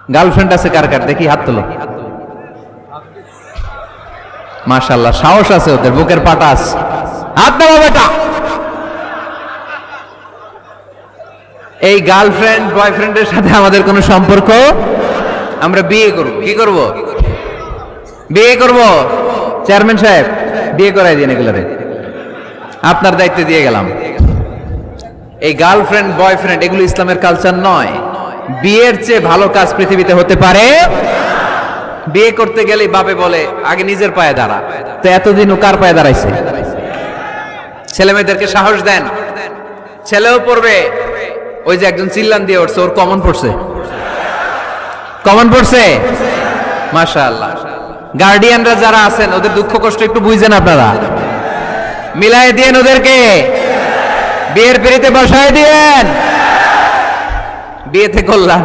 Girlfriend আছে কার কার দেখি হাত তোলো। মাশাআল্লাহ, সাহস আছে ওদের, বুকের পাটা আছে। হাত দাও বেটা। এই গার্লফ্রেন্ড বয়ফ্রেন্ডের সাথে আমাদের কোনো সম্পর্ক, আমরা বিয়ে করব। কি করব? বিয়ে করব। চেয়ারম্যান সাহেব বিয়ে করাই দিন এগুলোরে, আপনার দায়িত্বে দিয়ে গেলাম। এই গার্লফ্রেন্ড বয়ফ্রেন্ড এগুলো ইসলামের কালচার নয়। বিয়ের চেয়ে ভালো কাজ পৃথিবীতে হতে পারে। বিয়ে করতে গেলে বাপে বলে আগে নিজের পায়ে দাঁড়া। তো এতদিন ও কার পায়ে দাঁড়াইছে? ছেলে মেয়েদেরকে সাহস দেন, ছেলেও পড়বে। ওই যে একজন চিল্লান দিয়ে উঠছে, ওর কমন পড়ছে, কমন পড়ছে। মাশাআল্লাহ। গার্ডিয়ানরা যারা আছেন ওদের দুঃখ কষ্ট একটু বুঝেন আপনারা, মিলাই দিয়েন ওদেরকে, বিয়ের পিড়িতে বসায় দিয়েন। বিয়েতে কল্যাণ,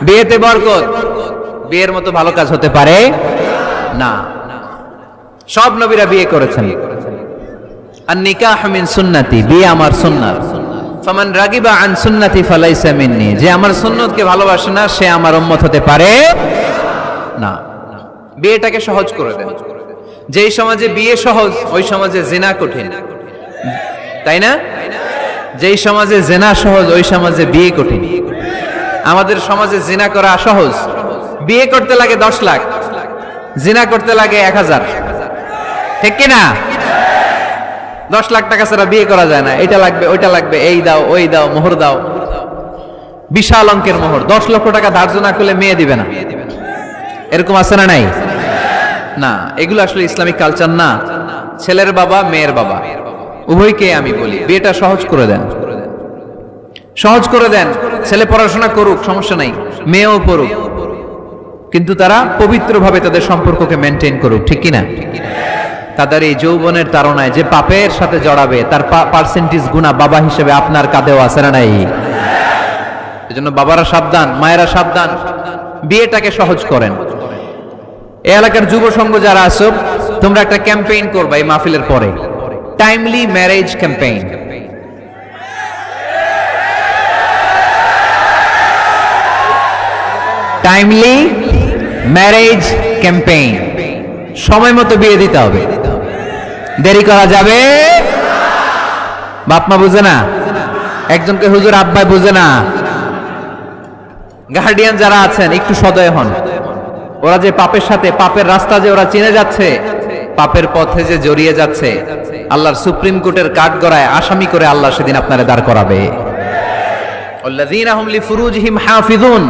বিয়েতে বরকত। বিয়ের মতো ভালো কাজ হতে পারে না। সব নবীরা বিয়ে করেছেন। আর নিকাহ মিন সুন্নতি, বিয়ে আমার সুন্নাত। ফামান রাগিবা আন সুন্নতি ফালাইসা মিন্নি, যে আমার সুন্নতকে ভালোবাসে না সে আমার উম্মত হতে পারে না। বিয়েটাকে সহজ করে দেন। যেই সমাজে বিয়ে সহজ ওই সমাজে জিনা কঠিন, তাই না? যেই সমাজে জিনা সহজ ওই সমাজে বিয়ে কঠিন। আমাদের সমাজে জিনা করা সহজ, বিয়ে করতে লাগে 10 লাখ, জিনা করতে লাগে 1000, ঠিক কিনা? 10 লাখ টাকা ছাড়া বিয়ে করা যায় না। এটা লাগবে, ওইটা লাগবে, এই দাও, ওই দাও, মোহর দাও, বিশাল অঙ্কের মোহর। 10 লক্ষ টাকা ধার্য না করলে মেয়ে দিবে না, এরকম আছে না? নাই না, এগুলো আসলে ইসলামিক কালচার না। ছেলের বাবা মেয়ের বাবা উভয়কে আমি বলি বিয়েটা সহজ করে দেন, সহজ করে দেন। ছেলে পড়াশোনা করুক, সমস্যা নাই, মেয়েও পড়ুক, কিন্তু তারা পবিত্রভাবে তাদের সম্পর্ককে মেনটেন করুক, ঠিক কিনা? তাদের এই যৌবনের তাড়নায় যে পাপের সাথে জড়াবে তার পার্সেন্টেজ গুণা বাবা হিসেবে আপনার কাঁধেও আছে না নাই? এজন্য বাবারা সাবধান, মায়েরা সাবধান, বিয়েটাকে সহজ করেন। এই এলাকার যুব সংঘ যারা আছো, তোমরা একটা ক্যাম্পেইন করবা এই মাহফিলের পরে, timely marriage campaign. Timely marriage campaign. সময় মতো বিয়ে দিতে হবে, দেরি করা যাবে। বাপ মা বুঝে না, একজনকে হুজুর আব্বাই বুঝে না। গার্ডিয়ান যারা আছেন একটু সদয় হন। ওরা যে পাপের সাথে, পাপের রাস্তা যে ওরা চিনে যাচ্ছে, পাপের পথে যে জড়িয়ে যাচ্ছে, আল্লাহর সুপ্রিম কোর্টের কাঠগড়ায় আসামি করে আল্লাহ সেদিন আপনারে দাঁড় করাবে। আল্লাযীনা হুম লিফুরুজিহিম হাফিজুন